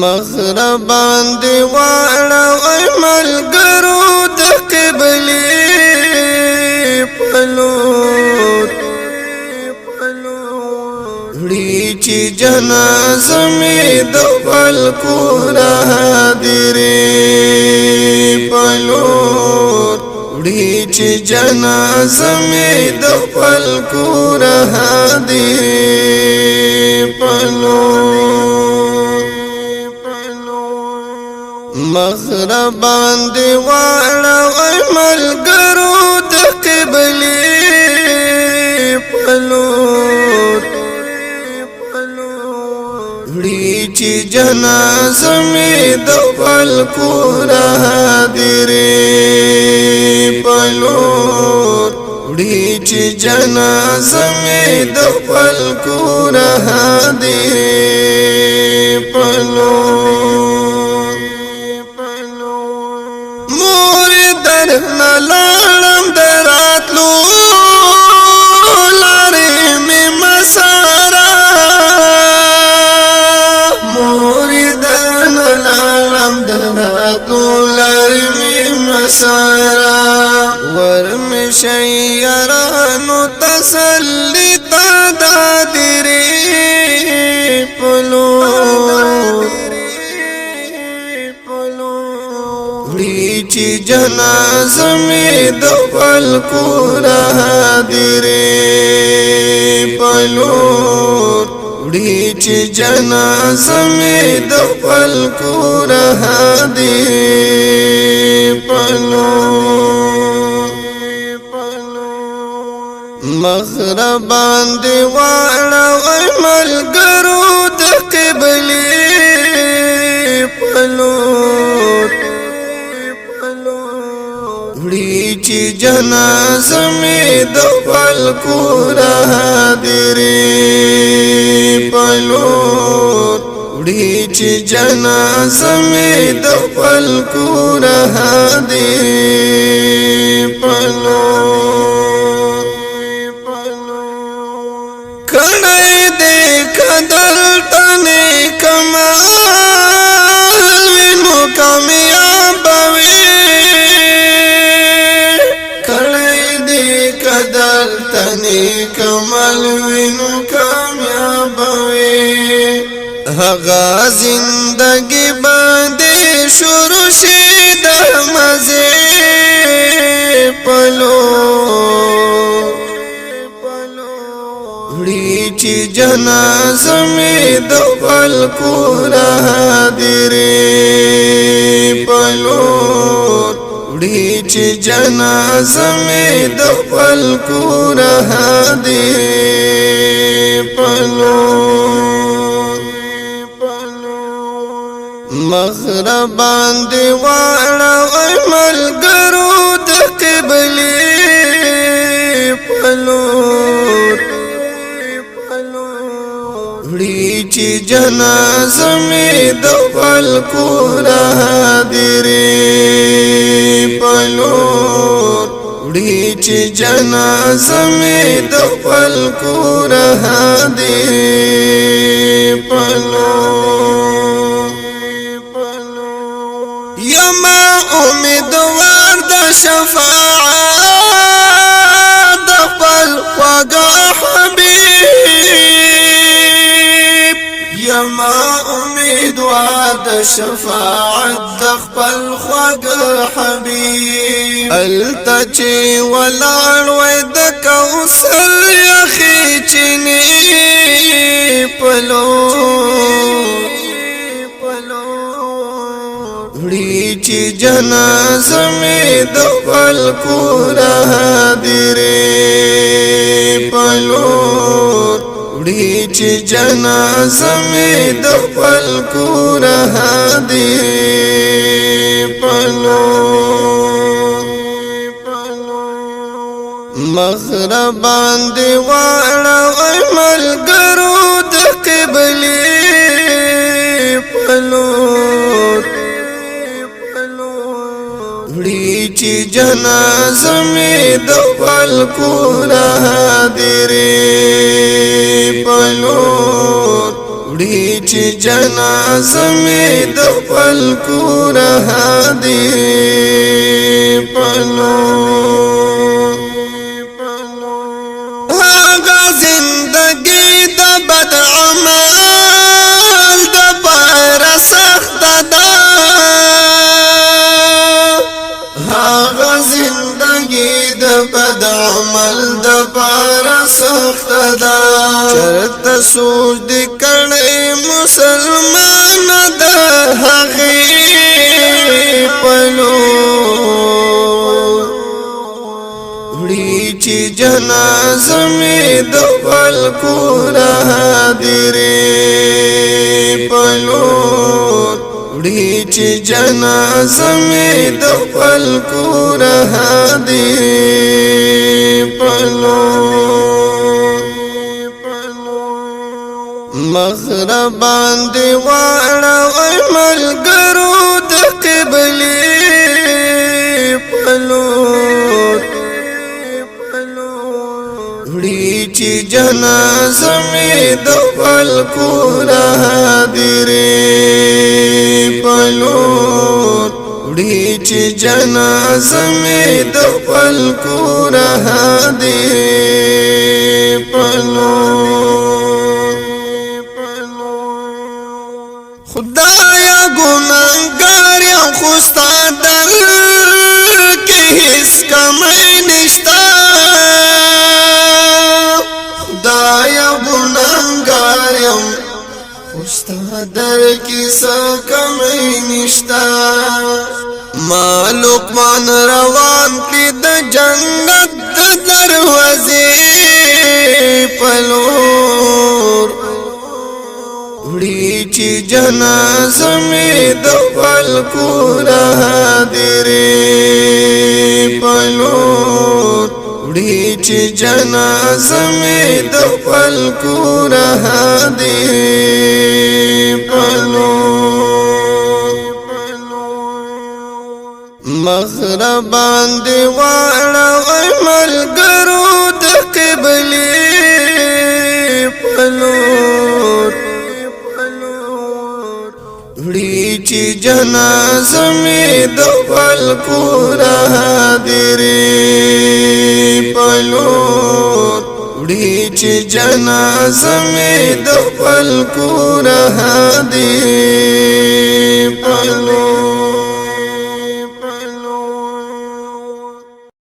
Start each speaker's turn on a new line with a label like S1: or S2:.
S1: مغربان دی واړه وای ملګرو د قبلې پلور وړي چې جنازه مې د خلکو را حاضرې پلور وړي چې جنازه مې د خلکو را حاضرې پلور مغربان دی واړه وای ملګرو د قبلې پلور وړي چې جنازه مې د خلکو را حاضرې پلور وړي چې جنازه مې د خلکو را حاضرې پلور مور درنه لاړم دراتلو لارې مې مساره مور درنه لاړم دراتلو لارې مې مساره ورمې شیرانو تسلی تا دادرې پلور وړي چې جنازه مې د خلکو را حاضرې پلور وړي چې جنازه مې د خلکو را حاضرې پلور مغربان دی واړه وای ملګرو د قبلې پلور وړي چې جنازه مې د خلکو را حاضرې پلور وړي چې جنازه مې د خلکو را حاضرې پلور کړی دې قدر تنې کمال وینو کامیاب وي قدر تنی کمل وینو کامیاب وی هغه زندگی باندې شروع شي د مزه پلور وړي چې جنازه مې د خلکو را حاضرې پلور وړي چې جنازه مې د خلکو را حاضرې پلور مغربان دی واړه وای ملګرو د قبلې پلور وړي چې جنازه مې د خلکو را حاضرې پلور وړي چې جنازه مې د خلکو را حاضرې پلور یما امیدوار د شفاعت د خپل خواږه حبیب یما امیدوار د شفاعت د خپل خواږه حبیب الته چې ولاړ وای د کوثر یخې چینې پلور وړي چې جنازه مې د خلکو را حاضرې پلور وړي چې جنازه مې د خلکو را حاضرې پلور مغربان دی واړه وای ملګرو د قبلې پلور وړي چې جنازه مې د خلکو را حاضرې پلور وړي وړي چې جنازه مې د خپل کور هدیرې پلور هغه زندګي د بد عمل د پاره سخته ده هغه زندګي د بد عمل د پاره سخته ده چرته سوچ دې کړې مسلمان د هغې پلور وړي چې جنازه مې د خپل کور هدیرې پلور وړي چې جنازه مې د خپل کور هدیرې پلور مغرب باندې واړوي ملګرو د قبلې پلور وړي چې جنازه مې د خپل کور هدیرې پلور وړي چې جنازه مې د خپل کور هدیرې پلور خدایا ګناهګار یم خو ستا در کې هیڅ کمی نشته خدایا ګناهګار یم خو ستا در کې څه کمی نشته ما لقمان روان کړي د جنت د دروازې پلور وړي چې جنازه مې د خپل کور هدیرې پلور وړي چې جنازه مې د خپل کور هدیرې پلور مغرب باندې واړوي ملګرو د قبلې پلور وړي چې جنازه مې د خپل کور هدیرې پلور وړي چې جنازه مې د خپل کور هدیرې پلور